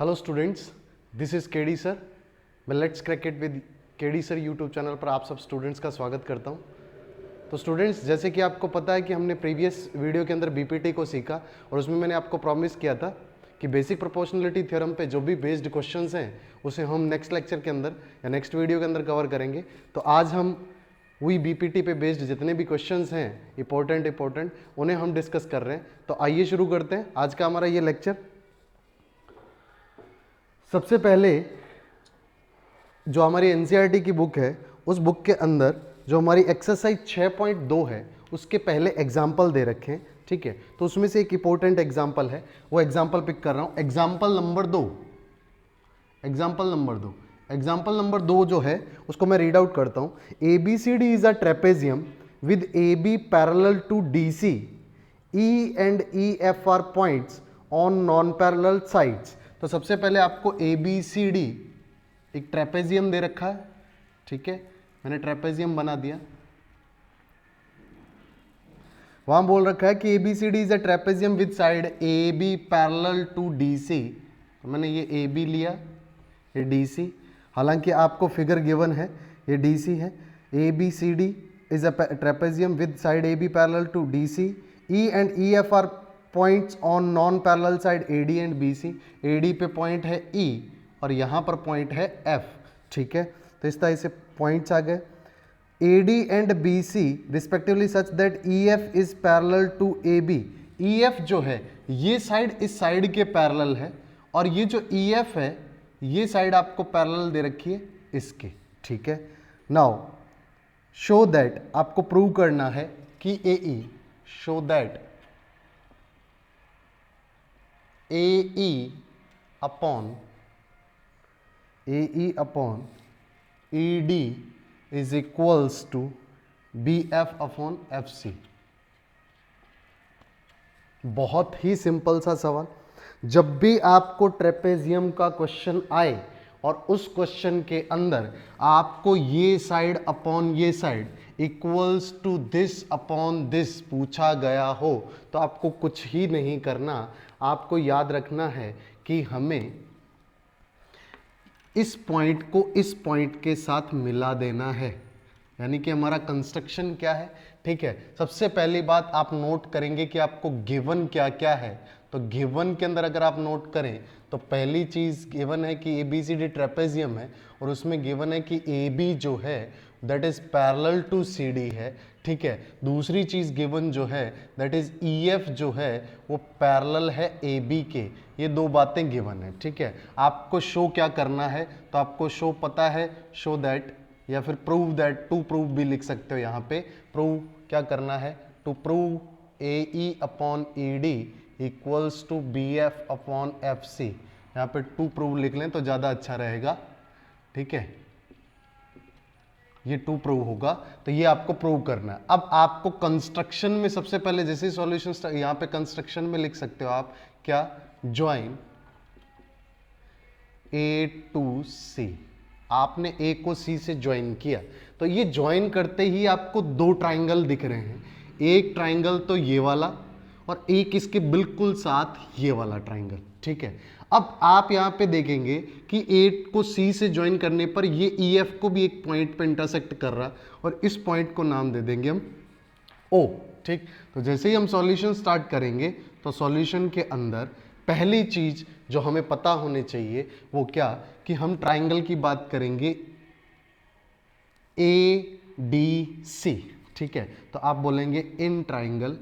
Hello students, this is KD sir. मैं let's crack it with KD sir YouTube channel पर आप सब students का स्वागत करता हूं। तो स्टूडेंट्स, जैसे कि आपको पता है कि हमने प्रीवियस वीडियो के अंदर बीपीटी को सीखा और उसमें मैंने आपको प्रॉमिस किया था कि बेसिक प्रोपोर्शनलिटी थ्योरम पे जो भी बेस्ड क्वेश्चंस हैं उसे हम नेक्स्ट लेक्चर के अंदर या नेक्स्ट वीडियो के अंदर कवर करेंगे। तो आज हम वही बीपीटी पे बेस्ड जितने भी क्वेश्चंस हैं इंपॉर्टेंट उन्हें हम डिस्कस कर रहे हैं। तो आइए शुरू करते हैं आज का हमारा ये लेक्चर। सबसे पहले जो हमारी एनसीईआरटी की बुक है उस बुक के अंदर जो हमारी एक्सरसाइज 6.2 है उसके पहले एग्जाम्पल दे रखे हैं, ठीक है। तो उसमें से एक इंपॉर्टेंट एग्जाम्पल है, वो एग्जाम्पल पिक कर रहा हूं। एग्जाम्पल नंबर दो जो है उसको मैं रीड आउट करता हूं। ABCD is a trapezium with AB parallel to DC, E and EF are points on non parallel sides. तो सबसे पहले आपको ABCD एक ट्रेपेजियम दे रखा है, ठीक है। मैंने ट्रेपेजियम बना दिया। वहां बोल रखा है कि ABCD is a trapezium with side AB parallel to DC। तो मैंने ये AB लिया, ये DC। हालांकि आपको फिगर गिवन है, ये DC है। ABCD is a trapezium with side AB parallel to DC, E and EF are points on non parallel side AD and BC। AD पे पॉइंट है E और यहाँ पर पॉइंट है F, ठीक है। तो इस तरह से पॉइंट्स आ गए। AD and BC respectively such that EF is parallel to AB। EF जो है ये साइड इस साइड के पैरेलल है और ये जो EF है ये साइड आपको पैरेलल दे रखी है इसके, ठीक है। नाउ शो दैट, आपको प्रूव करना है कि show that AE upon ED is equals to BF upon FC। बहुत ही सिंपल सा सवाल। जब भी आपको ट्रेपेजियम का क्वेश्चन आए और उस क्वेश्चन के अंदर आपको ये साइड अपॉन ये side equals to this upon this पूछा गया हो तो आपको कुछ ही नहीं करना। आपको याद रखना है कि हमें इस पॉइंट को इस पॉइंट के साथ मिला देना है, यानी कि हमारा कंस्ट्रक्शन क्या है, ठीक है। सबसे पहली बात आप नोट करेंगे कि आपको गिवन क्या क्या है। तो गिवन के अंदर अगर आप नोट करें तो पहली चीज गिवन है कि ABCD ट्रेपेजियम है और उसमें गिवन है कि AB जो है that is parallel to CD है, ठीक है। दूसरी चीज गिवन जो है दैट इज EF जो है वो पैरेलल है AB के। ये दो बातें गिवन है, ठीक है। आपको शो क्या करना है, तो आपको शो पता है, शो दैट या फिर प्रूव दैट, टू प्रूव भी लिख सकते हो। यहाँ पे प्रूव क्या करना है, to prove AE upon ED equals to BF upon FC। यहाँ पे टू प्रूव लिख लें तो ज़्यादा अच्छा रहेगा, ठीक है। ये टू प्रूव होगा, तो ये आपको प्रूव करना है। अब आपको कंस्ट्रक्शन में सबसे पहले जैसे सॉल्यूशन यहाँ पे कंस्ट्रक्शन में लिख सकते हो आप क्या, ज्वाइन A टू C। आपने A को C से ज्वाइन किया तो ये ज्वाइन करते ही आपको दो ट्राइंगल दिख रहे हैं। एक ट्राइंगल तो ये वाला और एक इसके बिल्कुल साथ ये वाला ट्राइंगल, ठीक है। अब आप यहाँ पे देखेंगे कि A को C से ज्वाइन करने पर ये EF को भी एक पॉइंट पे इंटरसेक्ट कर रहा और इस पॉइंट को नाम दे देंगे हम O, ठीक। तो जैसे ही हम सॉल्यूशन स्टार्ट करेंगे तो सॉल्यूशन के अंदर पहली चीज जो हमें पता होनी चाहिए वो क्या, कि हम ट्राइंगल की बात करेंगे ADC, ठीक है। तो आप बोलेंगे इन ट्राइंगल,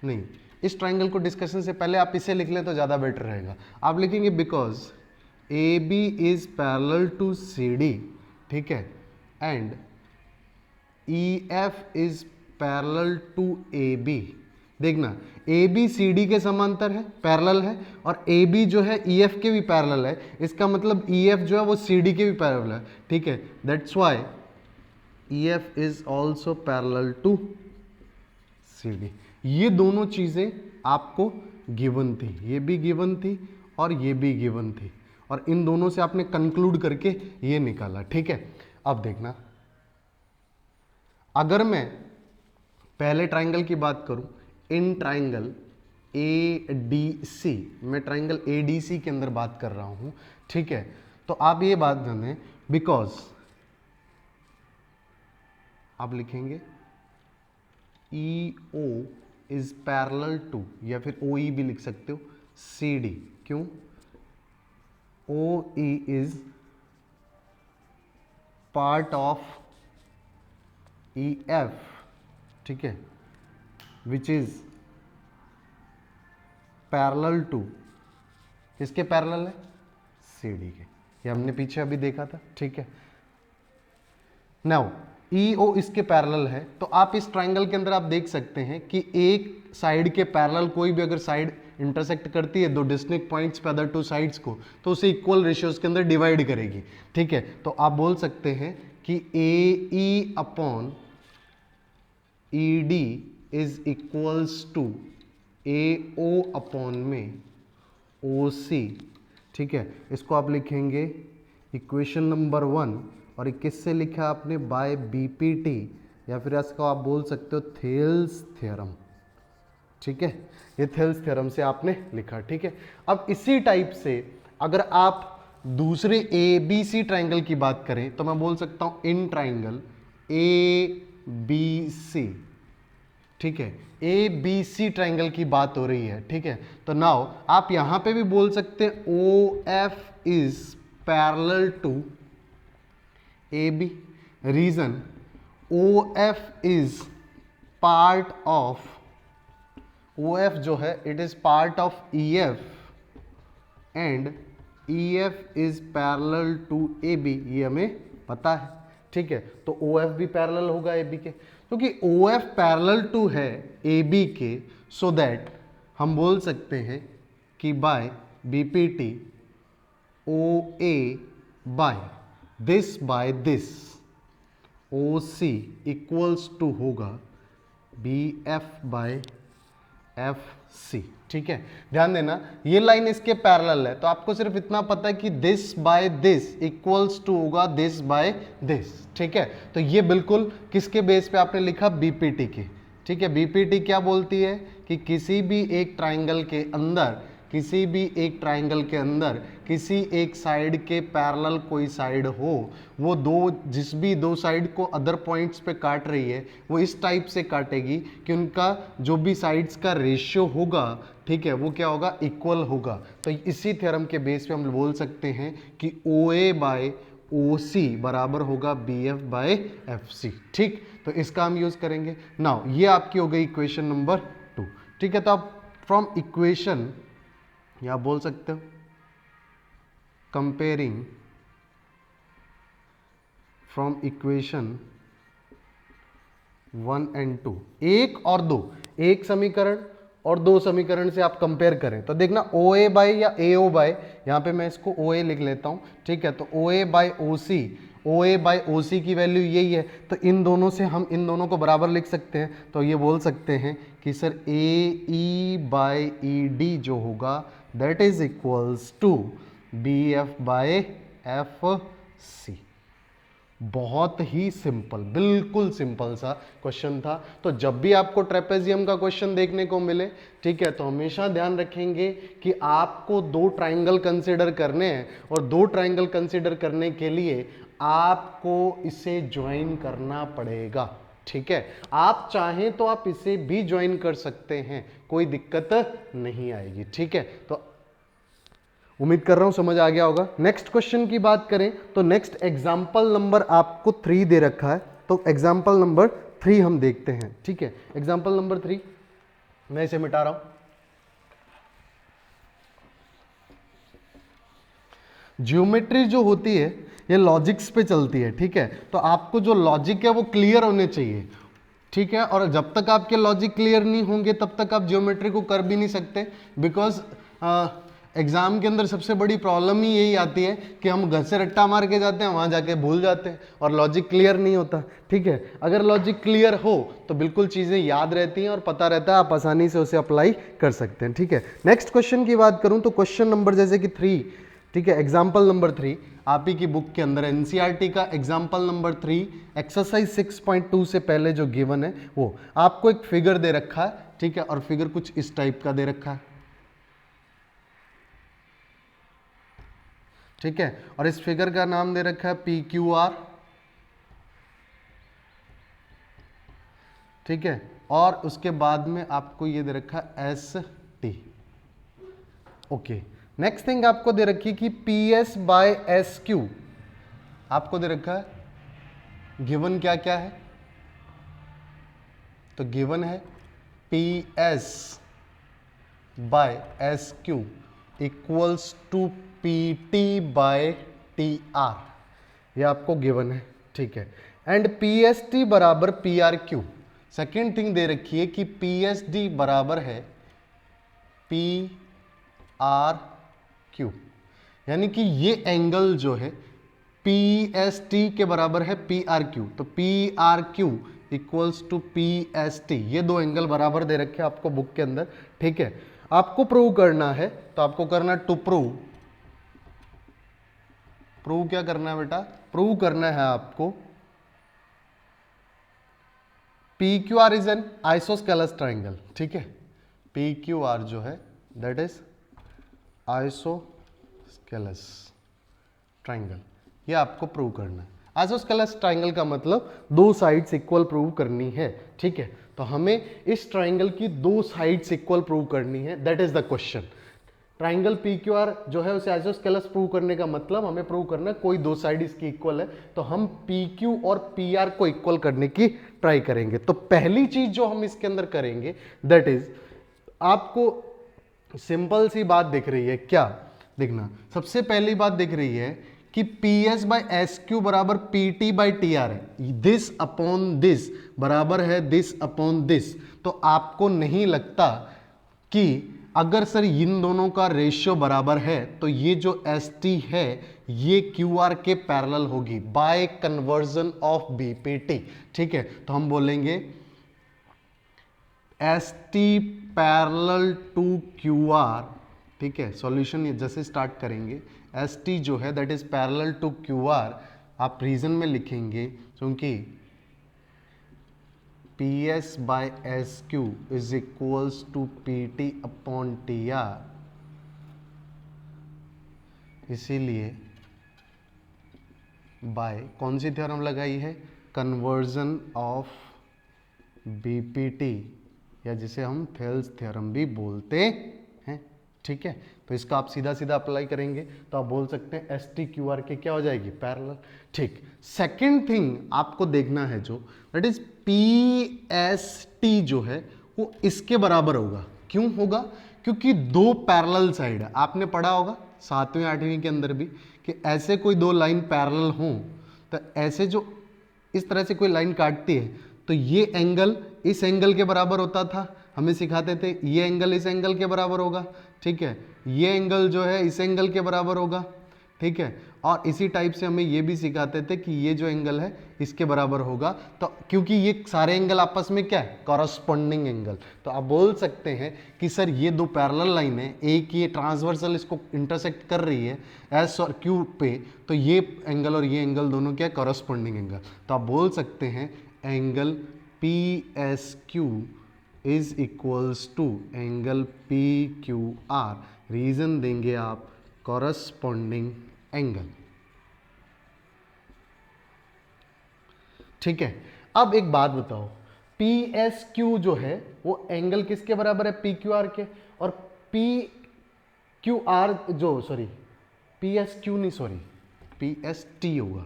नहीं, इस ट्राइंगल को डिस्कशन से पहले आप इसे लिख लें तो ज्यादा बेटर रहेगा। आप लिखेंगे because AB is parallel to CD, ठीक है, and EF is parallel to AB। देखना AB CD के समांतर है, पैरेलल है, और AB जो है EF के भी पैरेलल है। इसका मतलब EF जो है वो CD के भी पैरेलल है, ठीक है। That's why EF is also parallel to CD। ये दोनों चीजें आपको गिवन थी, ये भी गिवन थी और ये भी गिवन थी, और इन दोनों से आपने कंक्लूड करके ये निकाला, ठीक है। अब देखना, अगर मैं पहले ट्राइंगल की बात करूं, इन ट्राइंगल ADC, मैं ट्राइंगल ADC के अंदर बात कर रहा हूं, ठीक है। तो आप ये बात जानें, बिकॉज आप लिखेंगे EO इज पैरेलल टू, या फिर OE भी लिख सकते हो, CD। क्यों? OE is part of EF, ठीक है, विच इज पैरेलल टू, किसके पैरेलल है? CD के। ये हमने पीछे अभी देखा था, ठीक है। नाउ EO इसके पैरेलल है, तो आप इस ट्राइंगल के अंदर आप देख सकते हैं कि एक साइड के पैरेलल कोई भी अगर साइड इंटरसेक्ट करती है दो डिस्टिंक्ट पॉइंट्स पे अदर टू साइड्स को, तो उसे इक्वल रेशियोज के अंदर डिवाइड करेगी, ठीक है। तो आप बोल सकते हैं कि AE upon ED is equals to AO upon में OC, ठीक है। इसको आप लिखेंगे इक्वेशन नंबर 1, और 21 से लिखा आपने बाय BPT, या फिर इसको आप बोल सकते हो थेल्स थ्योरम, ठीक है। ये थेल्स थ्योरम से आपने लिखा, ठीक है। अब इसी टाइप से अगर आप दूसरे ABC ट्राइंगल की बात करें तो मैं बोल सकता हूं इन ट्राइंगल ABC, ठीक है। ABC ट्राइंगल की बात हो रही है, ठीक है। तो नाउ आप यहां पे भी बोल सकते हैं OF is parallel to AB। Reason, OF is part of, OF जो है it is part of EF and EF is parallel to AB, ये हमें पता है, ठीक है। तो OF भी पैरेलल होगा AB के, क्योंकि OF पैरेलल टू है AB के, सो दैट हम बोल सकते हैं कि by BPT OA by this OC equals to होगा BF बाय FC, ठीक है। ध्यान देना ये लाइन इसके पैरेलल है, तो आपको सिर्फ इतना पता है कि this by this equals to होगा दिस बाय दिस, ठीक है। तो ये बिल्कुल किसके बेस पे आपने लिखा? BPT के, ठीक है। BPT क्या बोलती है कि किसी भी एक ट्राइंगल के अंदर, किसी भी एक ट्राइंगल के अंदर किसी एक साइड के पैरेलल कोई साइड हो, वो जिस भी दो साइड को अदर पॉइंट्स पे काट रही है वो इस टाइप से काटेगी कि उनका जो भी साइड्स का रेशियो होगा, ठीक है, वो क्या होगा? इक्वल होगा। तो इसी थ्योरम के बेस पे हम बोल सकते हैं कि OA बाय OC बराबर होगा BF बाय FC, ठीक। तो इसका हम यूज करेंगे। नाउ ये आपकी हो गई इक्वेशन नंबर 2, ठीक है। तो आप फ्रॉम इक्वेशन या बोल सकते हो कंपेयरिंग फ्रॉम इक्वेशन 1 and 2, 1 और 2, एक समीकरण और 2 समीकरण से आप कंपेयर करें तो देखना OA बाय या AO बाय, यहां पे मैं इसको OA लिख लेता हूं, ठीक है। तो OA बाय OC की वैल्यू यही है, तो इन दोनों से हम इन दोनों को बराबर लिख सकते हैं। तो ये बोल सकते हैं कि सर AE बाय ED जो होगा that is equals to BF by FC। बहुत ही सिंपल, बिल्कुल सिंपल सा क्वेश्चन था। तो जब भी आपको ट्रेपेजियम का क्वेश्चन देखने को मिले, ठीक है, तो हमेशा ध्यान रखेंगे कि आपको 2 ट्राइंगल कंसीडर करने हैं, और 2 ट्राइंगल कंसीडर करने के लिए आपको इसे ज्वाइन करना पड़ेगा, ठीक है। आप चाहें तो आप इसे भी ज्वाइन कर सकते हैं, कोई दिक्कत नहीं आएगी, ठीक है। तो उम्मीद कर रहा हूं समझ आ गया होगा। नेक्स्ट क्वेश्चन की बात करें तो नेक्स्ट एग्जाम्पल नंबर आपको 3 दे रखा है, तो एग्जाम्पल नंबर 3 हम देखते हैं, ठीक है। एग्जाम्पल नंबर 3 मैं इसे मिटा रहा हूं। ज्योमेट्री जो होती है ये लॉजिक्स पे चलती है, ठीक है। तो आपको जो लॉजिक है वो क्लियर होने चाहिए, ठीक है। और जब तक आपके लॉजिक क्लियर नहीं होंगे तब तक आप ज्योमेट्री को कर भी नहीं सकते, बिकॉज एग्जाम के अंदर सबसे बड़ी प्रॉब्लम ही यही आती है कि हम घर से रट्टा मार के जाते हैं, वहां जाके भूल जाते हैं और लॉजिक क्लियर नहीं होता, ठीक है। अगर लॉजिक क्लियर हो तो बिल्कुल चीजें याद रहती हैं और पता रहता है, आप आसानी से उसे अप्लाई कर सकते हैं, ठीक है। नेक्स्ट क्वेश्चन की बात करूं तो क्वेश्चन नंबर जैसे कि 3, ठीक है। एग्जाम्पल नंबर 3 आप ही की बुक के अंदर एनसीईआरटी का एग्जाम्पल नंबर 3 एक्सरसाइज 6.2 से पहले जो गिवन है वो आपको एक फिगर दे रखा है, ठीक है, और फिगर कुछ इस टाइप का दे रखा है, ठीक है, और इस फिगर का नाम दे रखा है PQR, ठीक है, और उसके बाद में आपको ये दे रखा है ST। ओके, नेक्स्ट थिंग आपको दे रखी कि PS/SQ आपको दे रखा है। गिवन क्या क्या है? तो गिवन है PS/SQ इक्वल्स टू PT/TR, ये आपको गिवन है, ठीक है। एंड PST बराबर PRQ। सेकेंड थिंग दे रखी है कि PSD बराबर है PRQ, यानी कि ये एंगल जो है PST के बराबर है PRQ, तो PRQ इक्वल्स टू PST, ये दो एंगल बराबर दे रखे हैं आपको बुक के अंदर, ठीक है। आपको प्रूव करना है तो आपको करना टू प्रूव क्या करना है बेटा? प्रूव करना है आपको PQR is an isosceles triangle, ठीक है। PQR जो है दैट इज आइसोस्केलस ट्राइंगल, ये आपको प्रूव करना है। आइसोस्केलस ट्राइंगल का मतलब दो साइड्स इक्वल प्रूव करनी है, ठीक है। तो हमें इस ट्राइंगल की दो साइड्स इक्वल प्रूव करनी है, that is the question. Triangle PQR जो है उसे आइसोस्केलस प्रूव करने का मतलब हमें प्रूव करना है कोई दो साइड इसकी इक्वल है, तो हम PQ और PR को इक्वल करने की ट्राई करेंगे। तो पहली चीज जो हम इसके अंदर करेंगे दैट इज, आपको सिंपल सी बात दिख रही है, क्या देखना, सबसे पहली बात दिख रही है कि PS/SQ बराबर PT/TR है, दिस अपॉन दिस बराबर है दिस अपॉन दिस। तो आपको नहीं लगता कि अगर सर इन दोनों का रेशियो बराबर है तो ये जो ST है ये QR के पैरेलल होगी बाय कन्वर्जन ऑफ BPT, ठीक है। तो हम बोलेंगे ST पैरेलल टू QR, ठीक है। सॉल्यूशन जैसे स्टार्ट करेंगे, ST जो है that is parallel to QR, आप रीजन में लिखेंगे क्योंकि PS/SQ is equals to PT/TR, इसीलिए बाय कौन सी थ्योरम लगाई है? कन्वर्जन ऑफ BPT, या जिसे हम थेल्स थ्योरम भी बोलते हैं, ठीक है। तो इसका आप सीधा सीधा अप्लाई करेंगे तो आप बोल सकते हैं ST QR के क्या हो जाएगी? पैरेलल, ठीक। सेकंड थिंग आपको देखना है जो दैट इज PST जो है वो इसके बराबर होगा। क्यों होगा? क्योंकि दो पैरेलल साइड है, आपने पढ़ा होगा 7वीं 8वीं के अंदर भी कि ऐसे कोई दो लाइन पैरेलल हों तो ऐसे जो इस तरह से कोई लाइन काटती है तो ये एंगल इस एंगल के बराबर होता था, हमें सिखाते थे ये एंगल इस एंगल के बराबर होगा, ठीक है, ये एंगल जो है इस एंगल के बराबर होगा, ठीक है। और इसी टाइप से हमें ये भी सिखाते थे कि ये जो एंगल है इसके बराबर होगा, तो क्योंकि ये सारे एंगल आपस में क्या है? Corresponding angle. तो आप बोल सकते हैं कि सर ये दो पैरेलल लाइन है, एक ये ट्रांसवर्सल इसको इंटरसेक्ट कर रही है S और Q पे, तो ये एंगल और ये एंगल दोनों क्या है? Corresponding angle. तो आप बोल सकते हैं angle PSQ is equals to angle PQR, reason देंगे आप कॉरस्पॉन्डिंग एंगल, ठीक है। अब एक बात बताओ, PSQ जो है वो एंगल किसके बराबर है? PQR के, और PQR जो PSQ नहीं PST होगा,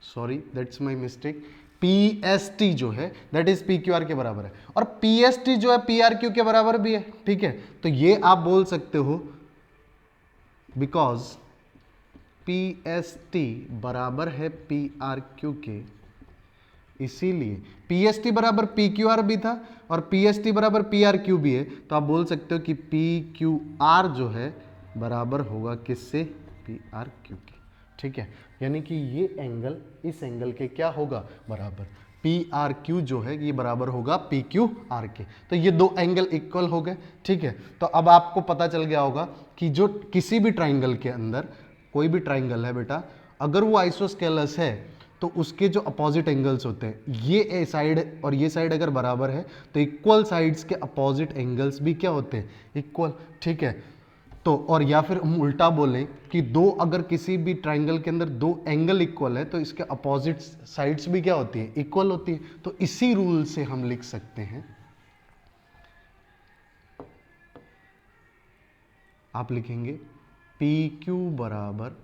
sorry that's my mistake. PST जो है दैट इज PQR के बराबर है, और PST जो है PRQ के बराबर भी है, ठीक है। तो ये आप बोल सकते हो बिकॉज PST बराबर है PRQ के, इसीलिए PST बराबर PQR भी था और PST बराबर PRQ भी है, तो आप बोल सकते हो कि PQR जो है बराबर होगा किससे? PRQ के, ठीक है। यानी कि ये एंगल इस एंगल के क्या होगा? बराबर। PRQ जो है ये बराबर होगा PQR के, तो ये दो एंगल इक्वल हो गए, ठीक है। तो अब आपको पता चल गया होगा कि जो किसी भी ट्राइंगल के अंदर कोई भी ट्राइंगल है बेटा, अगर वो आइसोस्केलस है तो उसके जो अपोजिट एंगल्स होते हैं, ये ए साइड और ये साइड अगर बराबर है तो इक्वल साइड्स के अपोजिट एंगल्स भी क्या होते हैं, इक्वल। ठीक है, तो और या फिर हम उल्टा बोलें कि दो, अगर किसी भी ट्राइंगल के अंदर दो एंगल इक्वल है तो इसके अपोजिट साइड्स भी क्या होती है, इक्वल होती है। तो इसी रूल से हम लिख सकते हैं, आप लिखेंगे पी क्यू बराबर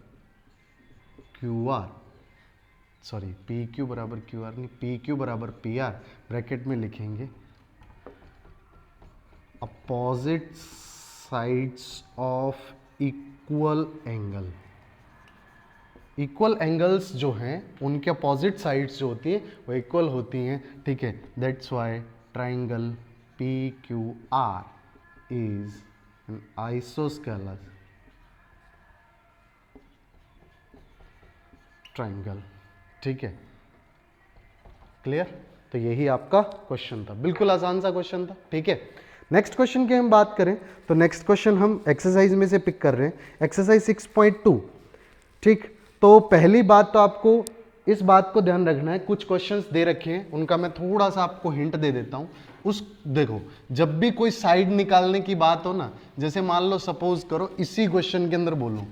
Q R, sorry P Q बराबर क्यू आर नहीं, पी क्यू बराबर पी आर, ब्रैकेट में लिखेंगे opposite sides of equal angle. Equal angles जो हैं उनके अपोजिट साइड्स जो होती है वो इक्वल होती हैं। ठीक है, that's why triangle P Q R is an isosceles triangle. ठीक है, क्लियर। तो यही आपका क्वेश्चन था, बिल्कुल आसान सा क्वेश्चन था। ठीक है, नेक्स्ट क्वेश्चन की हम बात करें तो नेक्स्ट क्वेश्चन हम एक्सरसाइज में से पिक कर रहे हैं, एक्सरसाइज 6.2। ठीक, तो पहली बात तो आपको इस बात को ध्यान रखना है, कुछ क्वेश्चंस दे रखे हैं उनका मैं थोड़ा सा आपको हिंट दे देता हूं। उस देखो, जब भी कोई साइड निकालने की बात हो ना, जैसे मान लो सपोज करो इसी क्वेश्चन के अंदर बोलूं,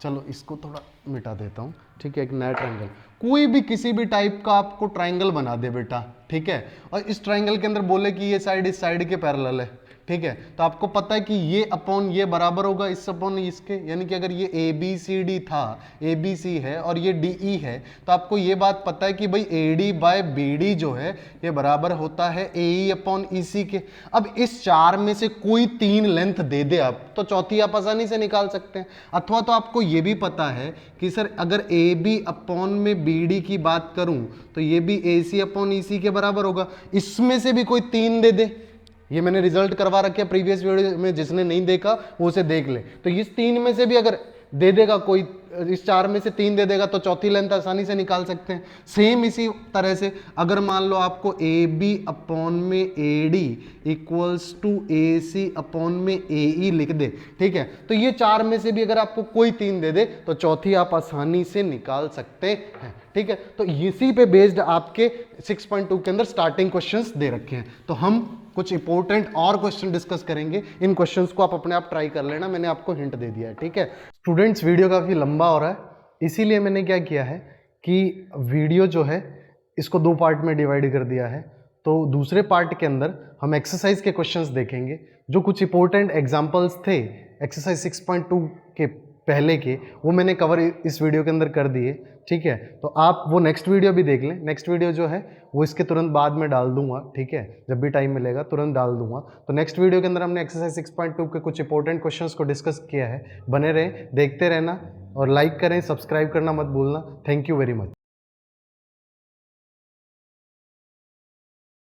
चलो इसको थोड़ा मिटा देता हूं। ठीक है, एक नया ट्रायंगल, कोई भी किसी भी टाइप का आपको ट्रायंगल बना दे बेटा। ठीक है, और इस ट्रायंगल के अंदर बोले कि ये साइड इस साइड के पैरेलल है। ठीक है, तो आपको पता है कि ये अपॉन ये बराबर होगा इस अपॉन इसके, यानी कि अगर ये ए बी सी डी था, ए बी सी है और ये डी ई है, तो आपको ये बात पता है कि भाई A D by B D जो है ये बराबर होता है ए ई अपॉन ई सी के। अब इस चार में से कोई तीन लेंथ दे दे आप, तो चौथी आप आसानी से निकाल सकते हैं। अथवा तो आपको ये भी पता है कि सर अगर ए बी अपॉन में बी डी की बात करूं तो ये भी ए सी अपॉन ई सी के बराबर होगा, इसमें से भी कोई तीन दे दे। ये मैंने रिजल्ट करवा रखे प्रीवियस वीडियो में, जिसने नहीं देखा वो उसे देख ले। तो इस तीन में से भी अगर दे देगा कोई, इस चार में से तीन दे देगा तो चौथी लेंथ आसानी से निकाल सकते हैं। सेम इसी तरह से अगर मान लो आपको ए बी अपॉन में A D equals to A C upon में ए ई लिख दे, ठीक है, तो ये चार में से भी अगर आपको कोई तीन दे दे तो चौथी आप आसानी से निकाल सकते हैं। ठीक है, तो इसी पे बेस्ड आपके 6.2 के अंदर स्टार्टिंग क्वेश्चंस दे रखे हैं। तो हम कुछ इंपॉर्टेंट और क्वेश्चन डिस्कस करेंगे, इन क्वेश्चंस को आप अपने आप ट्राई कर लेना, मैंने आपको हिंट दे दिया है। ठीक है स्टूडेंट्स, वीडियो काफ़ी लंबा हो रहा है, इसीलिए मैंने क्या किया है कि वीडियो जो है इसको दो पार्ट में डिवाइड कर दिया है। तो दूसरे पार्ट के अंदर हम एक्सरसाइज के क्वेश्चंस देखेंगे, जो कुछ इंपॉर्टेंट एग्जांपल्स थे एक्सरसाइज 6.2 के पहले के, वो मैंने कवर इस वीडियो के अंदर कर दिए। ठीक है, तो आप वो नेक्स्ट वीडियो भी देख लें, नेक्स्ट वीडियो जो है वो इसके तुरंत बाद में डाल दूंगा। ठीक है, जब भी टाइम मिलेगा तुरंत डाल दूंगा। तो नेक्स्ट वीडियो के अंदर हमने एक्सरसाइज 6.2 के कुछ इंपॉर्टेंट क्वेश्चंस को डिस्कस किया है। बने रहें, देखते रहना और लाइक करें, सब्सक्राइब करना मत भूलना। Thank you very much.